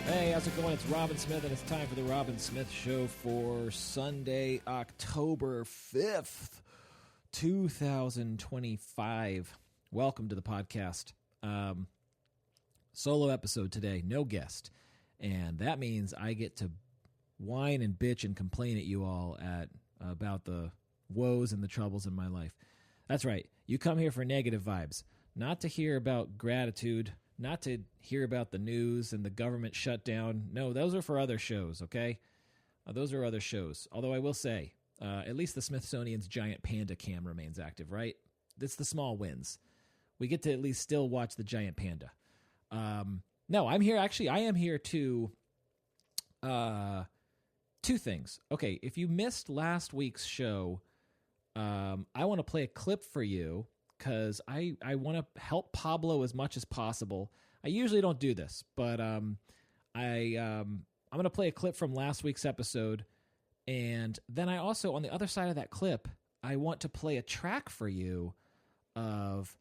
Hey, how's it going? It's Robin Smith, and it's time for the Robin Smith Show for Sunday, October 5th, 2025. Welcome to the podcast. Solo episode today, no guest. And that means I get to whine and bitch and complain at you all about the woes and the troubles in my life. That's right. You come here for negative vibes, not to hear about gratitude, not to hear about the news and the government shutdown. No, those are for other shows, okay? Those are other shows. Although I will say, at least the Smithsonian's giant panda cam remains active, right? It's the small wins. We get to at least still watch the giant panda. No, I'm here. Actually, I am here to two things. Okay, if you missed last week's show, I want to play a clip for you, because I want to help Pablo as much as possible. I usually don't do this, but I'm going to play a clip from last week's episode, and then I also, on the other side of that clip, I want to play a track for you of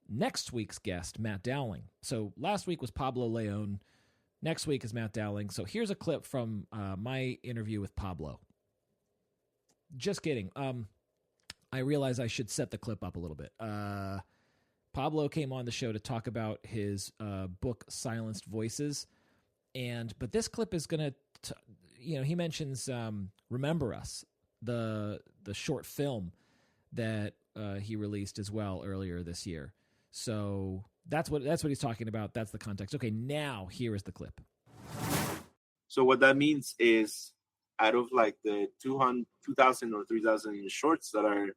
next week's guest, Matt Dowling. So last week was Pablo Leon. Next week is Matt Dowling. So here's a clip from my interview with Pablo. Just kidding. I realize I should set the clip up a little bit. Pablo came on the show to talk about his book, Silenced Voices. But this clip is going to, he mentions Remember Us, the short film that he released as well earlier this year. So that's what he's talking about. That's the context. Okay, now here is the clip. So what that means is, out of like the 2,000 or 3,000 shorts that are,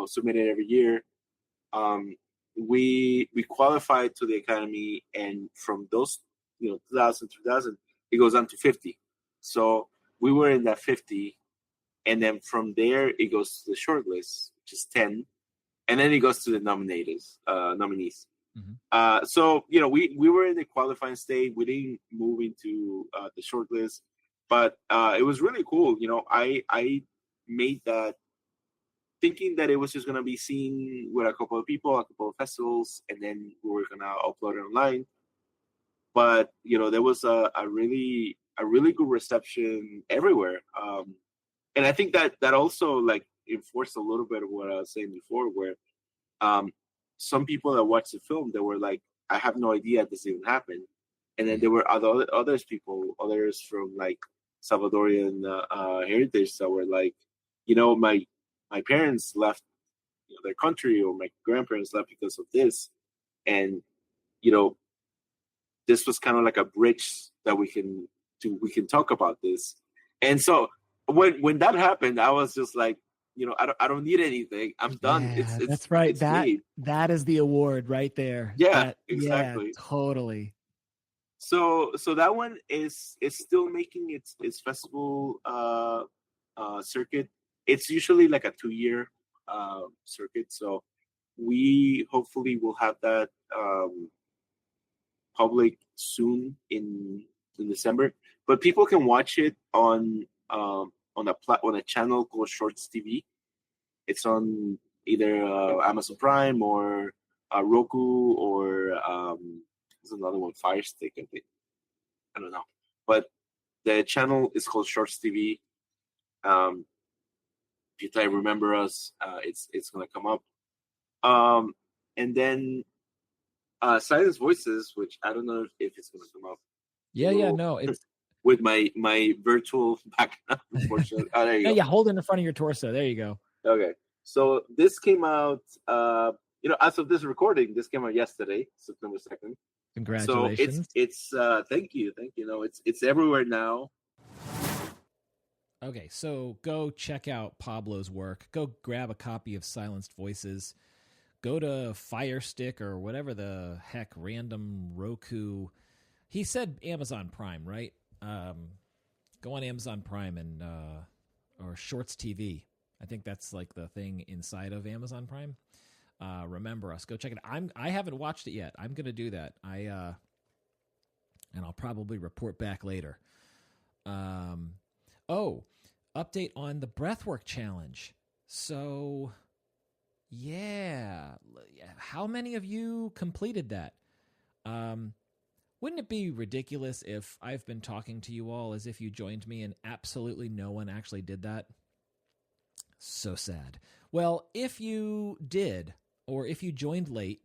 submitted every year, we qualified to the Academy, and from those, 2,000, 3,000, it goes on to 50. So we were in that 50, and then from there it goes to the short list, which is 10, and then it goes to the nominees. Mm-hmm. So we were in the qualifying state. We didn't move into the short list, but it was really cool. I made that thinking that it was just going to be seen with a couple of people, a couple of festivals, and then we were going to upload it online. But, there was a really good reception everywhere. And I think that also like enforced a little bit of what I was saying before, where some people that watched the film, they were like, I have no idea this even happened. And then there were others from like Salvadorian heritage that were like, my parents left their country, or my grandparents left because of this. And, this was kind of like a bridge that we can talk about this. And so when that happened, I was just like, I don't need anything. I'm done. Yeah, that's right. That is the award right there. Yeah, exactly. Yeah, totally. So that one is still making its festival circuit. It's usually like a 2-year circuit. So we hopefully will have that public soon in December. But people can watch it on a channel called Shorts TV. It's on either Amazon Prime or Roku, or there's another one, Fire Stick, I think. I don't know. But the channel is called Shorts TV. If you type Remember Us, it's going to come up. And then Silence Voices, which I don't know if it's going to come up. No, it's with my virtual background, unfortunately. Oh, there you go. Yeah, hold it in front of your torso. There you go. Okay. So this came out, as of this recording, this came out yesterday, September 2nd. Congratulations. So it's thank you. It's everywhere now. Okay, so go check out Pablo's work. Go grab a copy of Silenced Voices. Go to Fire Stick or whatever the heck, random Roku. He said Amazon Prime, right? Go on Amazon Prime and or Shorts TV. I think that's like the thing inside of Amazon Prime. Remember Us. Go check it out. I haven't watched it yet. I'm gonna do that. And I'll probably report back later. Update on the breathwork challenge. So, yeah, how many of you completed that? Wouldn't it be ridiculous if I've been talking to you all as if you joined me and absolutely no one actually did that? So sad. Well, if you did, or if you joined late,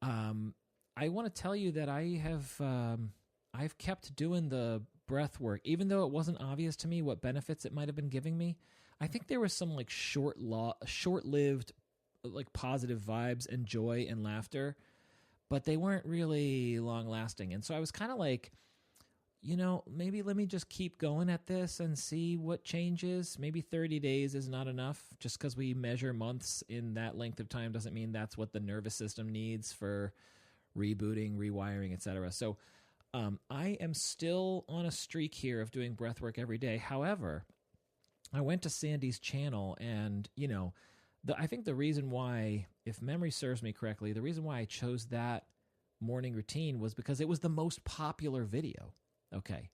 I want to tell you that I've kept doing the breath work, even though it wasn't obvious to me what benefits it might have been giving me. I think there was some like short-lived like positive vibes and joy and laughter, but they weren't really long-lasting. And so I was kind of like, maybe let me just keep going at this and see what changes. Maybe 30 days is not enough. Just because we measure months in that length of time doesn't mean that's what the nervous system needs for rebooting, rewiring, etc. So I am still on a streak here of doing breathwork every day. However, I went to Sandy's channel and, I think the reason why, if memory serves me correctly, the reason why I chose that morning routine was because it was the most popular video. Okay.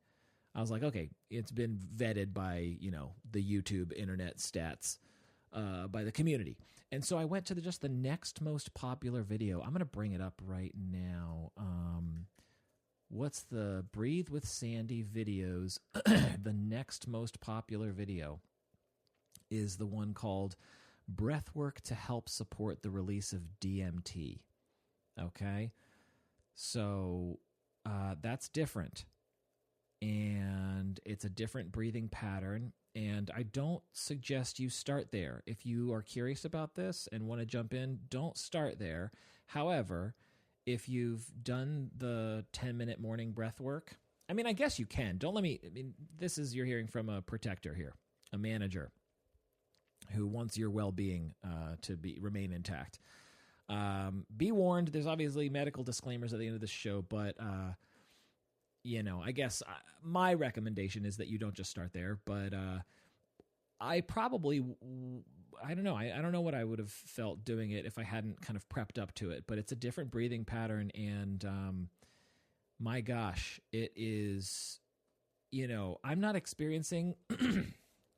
I was like, okay, it's been vetted by, the YouTube internet stats, by the community. And so I went to just the next most popular video. I'm going to bring it up right now. What's the Breathe with Sandy videos? The next most popular video is the one called Breathwork to Help Support the Release of DMT. Okay. So that's different. And it's a different breathing pattern. And I don't suggest you start there. If you are curious about this and want to jump in, don't start there. However, if you've done the 10-minute morning breath work, I guess you can. You're hearing from a protector here, a manager who wants your well-being to remain intact. Be warned, there's obviously medical disclaimers at the end of the show, but I guess my recommendation is that you don't just start there, but I don't know. I don't know what I would have felt doing it if I hadn't kind of prepped up to it, but it's a different breathing pattern. And my gosh, it is, I'm not experiencing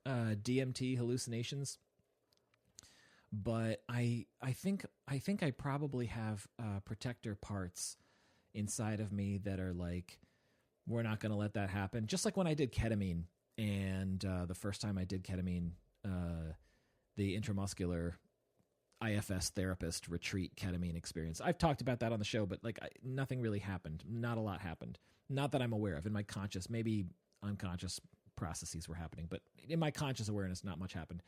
DMT hallucinations, but I think I probably have protector parts inside of me that are like, we're not going to let that happen. Just like when I did ketamine, and the first time I did ketamine, the intramuscular IFS therapist retreat ketamine experience. I've talked about that on the show, but nothing really happened. Not a lot happened. Not that I'm aware of. In my conscious, maybe unconscious processes were happening, but in my conscious awareness, not much happened.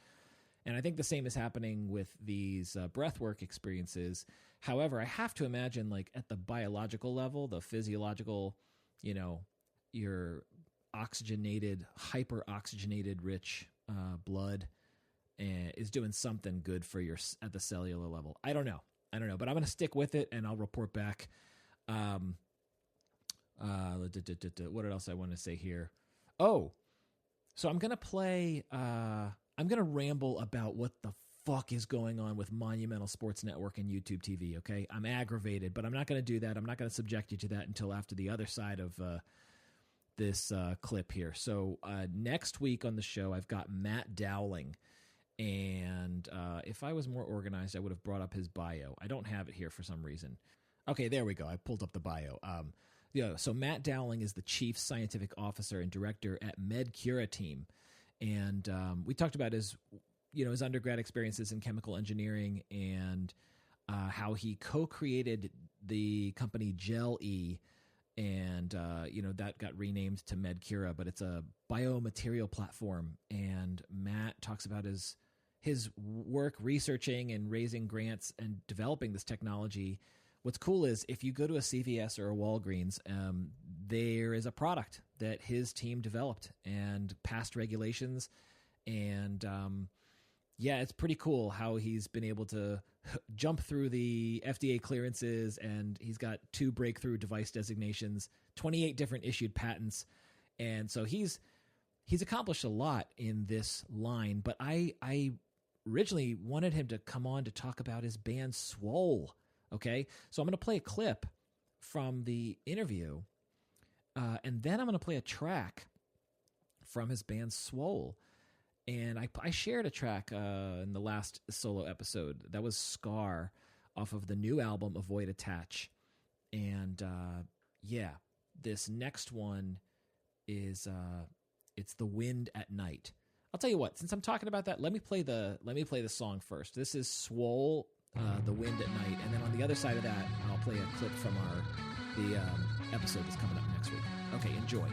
And I think the same is happening with these breathwork experiences. However, I have to imagine at the biological level, the physiological, your oxygenated, hyper-oxygenated rich blood is doing something good for at the cellular level. I don't know, but I'm going to stick with it and I'll report back. What else I want to say here? Oh, so I'm going to play, I'm going to ramble about what the fuck is going on with Monumental Sports Network and YouTube TV, okay? I'm aggravated, but I'm not going to do that. I'm not going to subject you to that until after the other side of this clip here. So next week on the show, I've got Matt Dowling. And if I was more organized, I would have brought up his bio. I don't have it here for some reason. Okay, there we go. I pulled up the bio. So Matt Dowling is the Chief Scientific Officer and Director at MedCura team. And we talked about his undergrad experiences in chemical engineering and how he co-created the company Gel-E. And, that got renamed to MedCura, but it's a biomaterial platform. And Matt talks about his work researching and raising grants and developing this technology. What's cool is if you go to a CVS or a Walgreens, there is a product that his team developed and passed regulations. And it's pretty cool how he's been able to jump through the FDA clearances, and he's got 2 breakthrough device designations, 28 different issued patents. And so he's accomplished a lot in this line, but I originally wanted him to come on to talk about his band Swoll. Okay, so I'm going to play a clip from the interview, and then I'm going to play a track from his band Swoll. And I shared a track in the last solo episode. That was Scar off of the new album Avoid Attach. And this next one is it's The Wind at Night. I'll tell you what, since I'm talking about that, let me play the song first. This is Swoll, The Wind at Night, and then on the other side of that, I'll play a clip from the episode that's coming up next week. Okay, enjoy.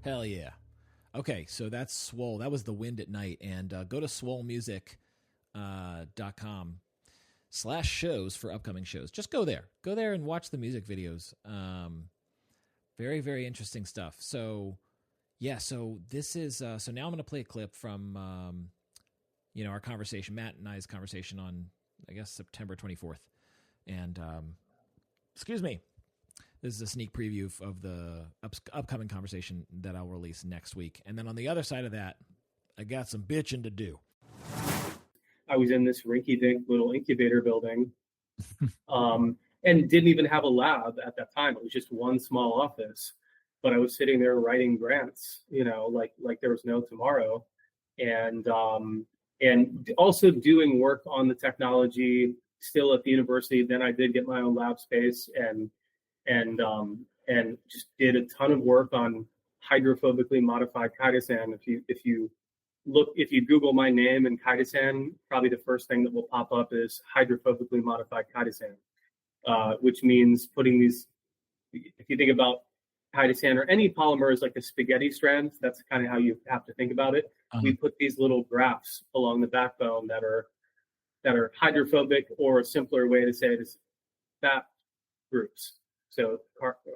Hell yeah. Okay, so that's Swoll. That was The Wind at Night. And go to swollmusic.com/shows for upcoming shows. Just go there. Go there and watch the music videos. Very, very interesting stuff. So, yeah, so this is... so now I'm going to play a clip from, our conversation, Matt and I's conversation on, I guess, September 24th. And, excuse me. This is a sneak preview of the upcoming conversation that I'll release next week. And then on the other side of that, I got some bitching to do. I was in this rinky-dink little incubator building and didn't even have a lab at that time. It was just one small office. But I was sitting there writing grants, like there was no tomorrow. And also doing work on the technology still at the university. Then I did get my own lab space and just did a ton of work on hydrophobically modified chitosan. If you Google my name and chitosan, probably the first thing that will pop up is hydrophobically modified chitosan, which means putting these. If you think about hydrosand or any polymer is like a spaghetti strand. That's kind of how you have to think about it. We put these little grafts along the backbone that are hydrophobic, or a simpler way to say it is fat groups. So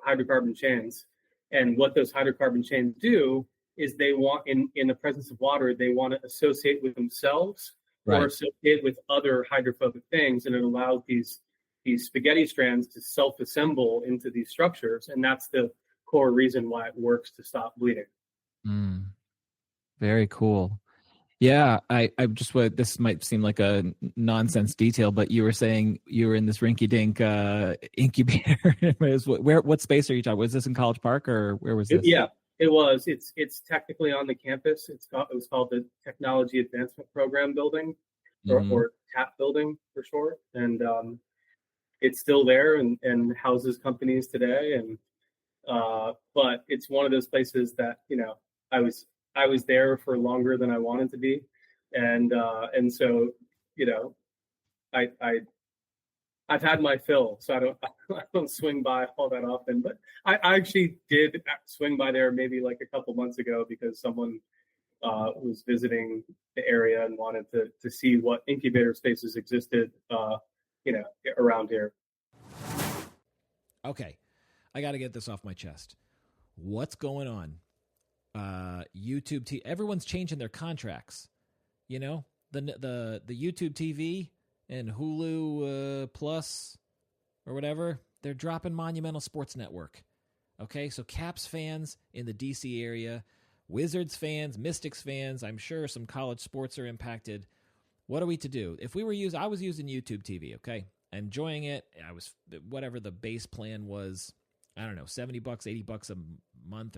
hydrocarbon chains. And what those hydrocarbon chains do is they want, in the presence of water, they want to associate with themselves or associate with other hydrophobic things. And it allows these spaghetti strands to self-assemble into these structures. And that's the core reason why it works to stop bleeding. Very cool. Yeah, I just, this might seem like a nonsense detail, but you were saying you were in this rinky-dink incubator. What space are you talking? Was this in College Park, or where was this? Yeah, it was. It's technically on the campus. It was called the Technology Advancement Program building, or TAP building for short. And it's still there and houses companies today. And but it's one of those places that, I was there for longer than I wanted to be, and so, I've had my fill, so I don't swing by all that often. But I actually did swing by there maybe like a couple months ago because someone was visiting the area and wanted to see what incubator spaces existed, around here. Okay, I got to get this off my chest. What's going on? YouTube everyone's changing their contracts. The YouTube TV and Hulu Plus or whatever, they're dropping Monumental Sports Network. Okay, so Caps fans in the DC area, Wizards fans, Mystics fans, I'm sure some college sports are impacted. What are we to do? I was using YouTube TV, okay? Enjoying it. I was, whatever the base plan was, I don't know, $70, $80 a month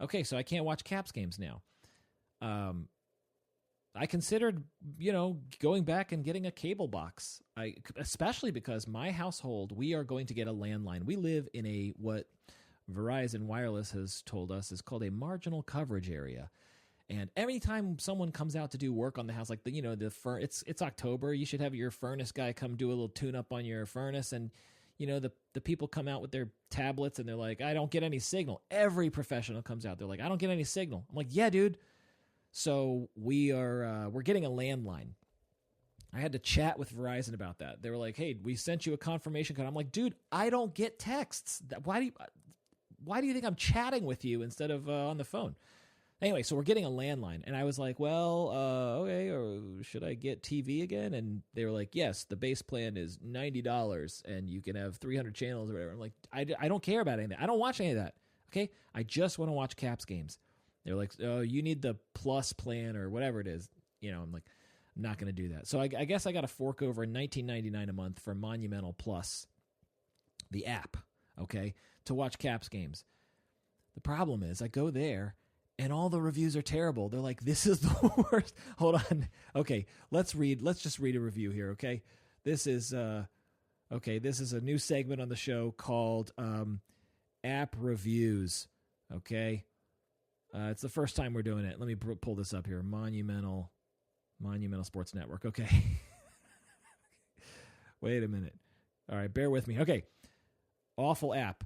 okay, so I can't watch Caps games now. I considered, going back and getting a cable box. Especially because my household, we are going to get a landline. We live in what Verizon Wireless has told us is called a marginal coverage area. And every time someone comes out to do work on the house, like it's October, you should have your furnace guy come do a little tune up on your furnace, and the people come out with their tablets and they're like, I don't get any signal. Every professional comes out, they're like, I don't get any signal. I'm like, yeah, dude. So we're getting a landline. I had to chat with Verizon about that. They were like, hey, we sent you a confirmation code. I'm like, dude, I don't get texts. Why do you think I'm chatting with you instead of on the phone? Anyway, so we're getting a landline. And I was like, well, okay, or should I get TV again? And they were like, yes, the base plan is $90 and you can have 300 channels or whatever. I'm like, I don't care about anything. I don't watch any of that. Okay? I just want to watch Caps games. They're like, oh, you need the plus plan or whatever it is. I'm like, I'm not going to do that. So I guess I got to fork over $19.99 a month for Monumental Plus, the app, okay, to watch Caps games. The problem is I go there and all the reviews are terrible. They're like, this is the worst. Hold on. Okay, let's just read a review here, okay? This is a new segment on the show called App Reviews, okay? It's the first time we're doing it. Let me pull this up here. Monumental Sports Network. Okay. Wait a minute. All right, bear with me. Okay. Awful app.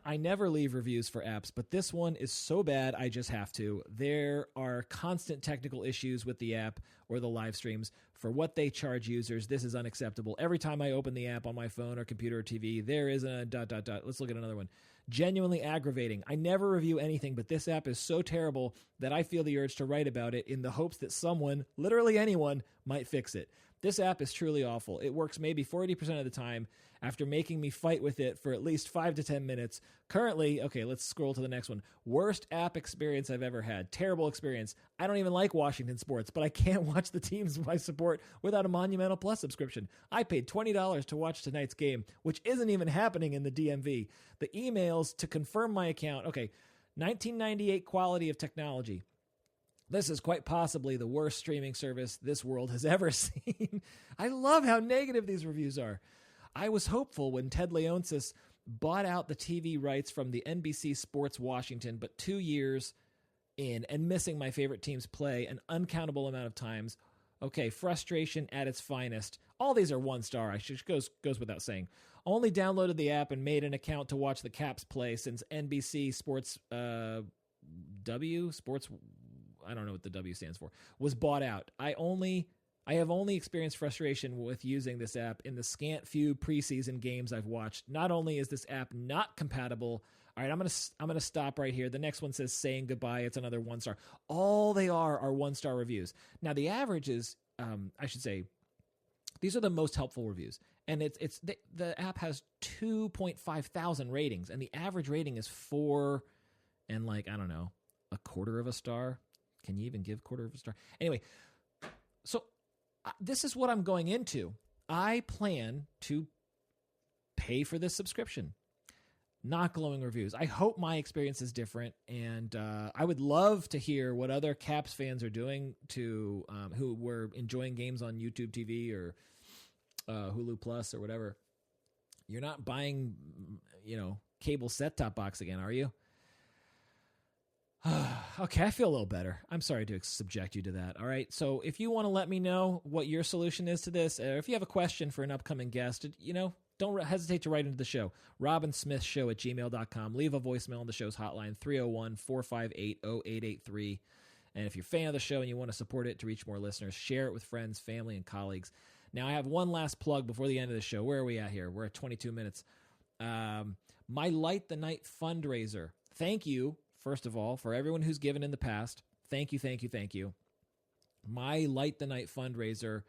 I never leave reviews for apps, but this one is so bad I just have to. There are constant technical issues with the app or the live streams. For what they charge users, this is unacceptable. Every time I open the app on my phone or computer or TV, there is a ... Let's look at another one. Genuinely aggravating. I never review anything, but this app is so terrible that I feel the urge to write about it in the hopes that someone, literally anyone, might fix it. This app is truly awful. It works maybe 40% of the time after making me fight with it for at least 5 to 10 minutes. Currently, okay, let's scroll to the next one. Worst app experience I've ever had. Terrible experience. I don't even like Washington sports, but I can't watch the teams I support without a Monumental Plus subscription. I paid $20 to watch tonight's game, which isn't even happening in the DMV. The emails to confirm my account. Okay, 1998 quality of technology. This is quite possibly the worst streaming service this world has ever seen. I love how negative these reviews are. I was hopeful when Ted Leonsis bought out the TV rights from the NBC Sports Washington, but 2 years in and missing my favorite team's play an uncountable amount of times, Okay, frustration at its finest. All these are 1 star. I should goes without saying. Only downloaded the app and made an account to watch the Caps play since NBC Sports Sports, I don't know what the W stands for, was bought out. I have only experienced frustration with using this app in the scant few preseason games I've watched. Not only is this app not compatible. All right, I'm gonna stop right here. The next one says saying goodbye. It's another 1 star. All they are 1 star reviews. Now the average is, I should say, these are the most helpful reviews, and the app has 2.5 thousand ratings, and the average rating is 4 and I don't know, a quarter of a star. Can you even give quarter of a star? Anyway, so this is what I'm going into. I plan to pay for this subscription. Not glowing reviews. I hope my experience is different, and I would love to hear what other Caps fans are doing to who were enjoying games on YouTube TV or Hulu Plus or whatever. You're not buying, cable set-top box again, are you? Okay, I feel a little better. I'm sorry to subject you to that. All right, so if you want to let me know what your solution is to this, or if you have a question for an upcoming guest, don't hesitate to write into the show. robinsmithshow@gmail.com. Leave a voicemail on the show's hotline, 301-458-0883. And if you're a fan of the show and you want to support it to reach more listeners, share it with friends, family, and colleagues. Now, I have one last plug before the end of the show. Where are we at here? We're at 22 minutes. My Light the Night fundraiser. Thank you, first of all, for everyone who's given in the past. Thank you, thank you, thank you. My Light the Night fundraiser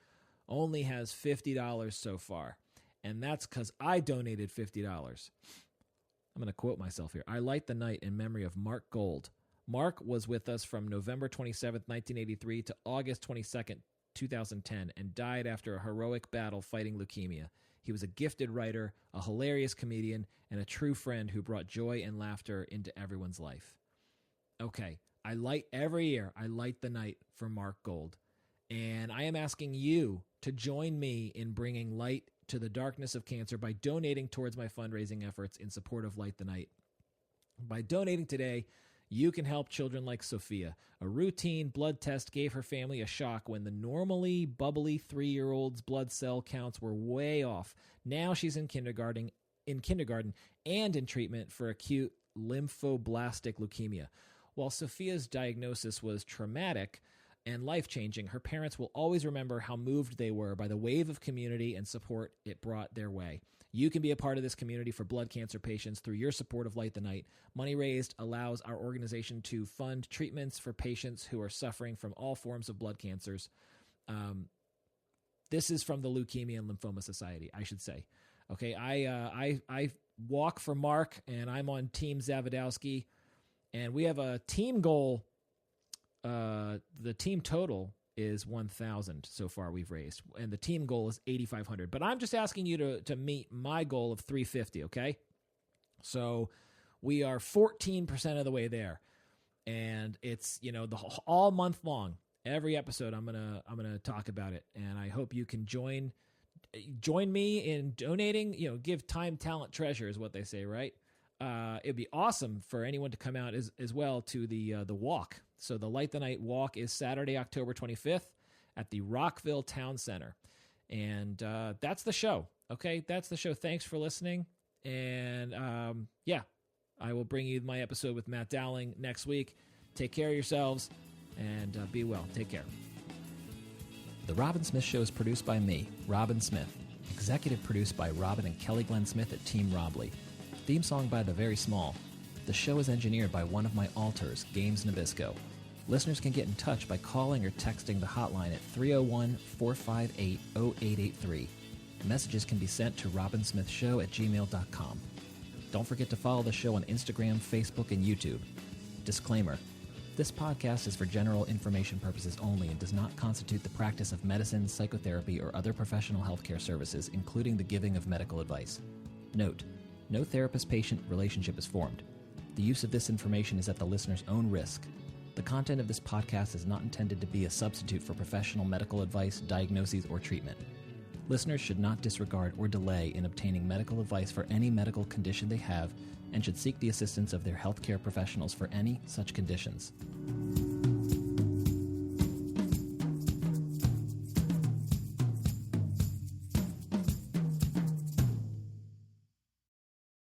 only has $50 so far. And that's because I donated $50. I'm going to quote myself here. I light the night in memory of Mark Gold. Mark was with us from November 27th, 1983 to August 22nd, 2010, and died after a heroic battle fighting leukemia. He was a gifted writer, a hilarious comedian, and a true friend who brought joy and laughter into everyone's life. Okay, every year, I light the night for Mark Gold. And I am asking you to join me in bringing light to the darkness of cancer by donating towards my fundraising efforts in support of Light the Night. By donating today, you can help children like Sophia. A routine blood test gave her family a shock when the normally bubbly 3-year-old's blood cell counts were way off. Now she's in kindergarten and in treatment for acute lymphoblastic leukemia. While Sophia's diagnosis was traumatic and life-changing, her parents will always remember how moved they were by the wave of community and support it brought their way. You can be a part of this community for blood cancer patients through your support of Light the Night. Money raised allows our organization to fund treatments for patients who are suffering from all forms of blood cancers. This is from the Leukemia and Lymphoma Society, I should say. Okay, I walk for Mark, and I'm on Team Zavodowski, and we have a team goal. The team total is 1,000 so far we've raised, and the team goal is 8,500. But I'm just asking you to meet my goal of 350. Okay, so we are 14% of the way there, and it's all month long. Every episode, I'm gonna talk about it, and I hope you can join me in donating. Give time, talent, treasure is what they say, right? It'd be awesome for anyone to come out as well to the walk. So the Light the Night walk is Saturday, October 25th at the Rockville Town Center. And that's the show. Okay, that's the show. Thanks for listening. And I will bring you my episode with Matt Dowling next week. Take care of yourselves and be well. Take care. The Robin Smith Show is produced by me, Robin Smith. Executive produced by Robin and Kelly Glenn Smith at Team Robley. Theme song by The Very Small. The show is engineered by one of my alters, Games Nabisco. Listeners can get in touch by calling or texting the hotline at 301-458-0883. Messages can be sent to robinsmithshow@gmail.com. Don't forget to follow the show on Instagram, Facebook, and YouTube. Disclaimer. This podcast is for general information purposes only and does not constitute the practice of medicine, psychotherapy, or other professional healthcare services, including the giving of medical advice. Note: no therapist-patient relationship is formed. The use of this information is at the listener's own risk. The content of this podcast is not intended to be a substitute for professional medical advice, diagnoses, or treatment. Listeners should not disregard or delay in obtaining medical advice for any medical condition they have and should seek the assistance of their healthcare professionals for any such conditions.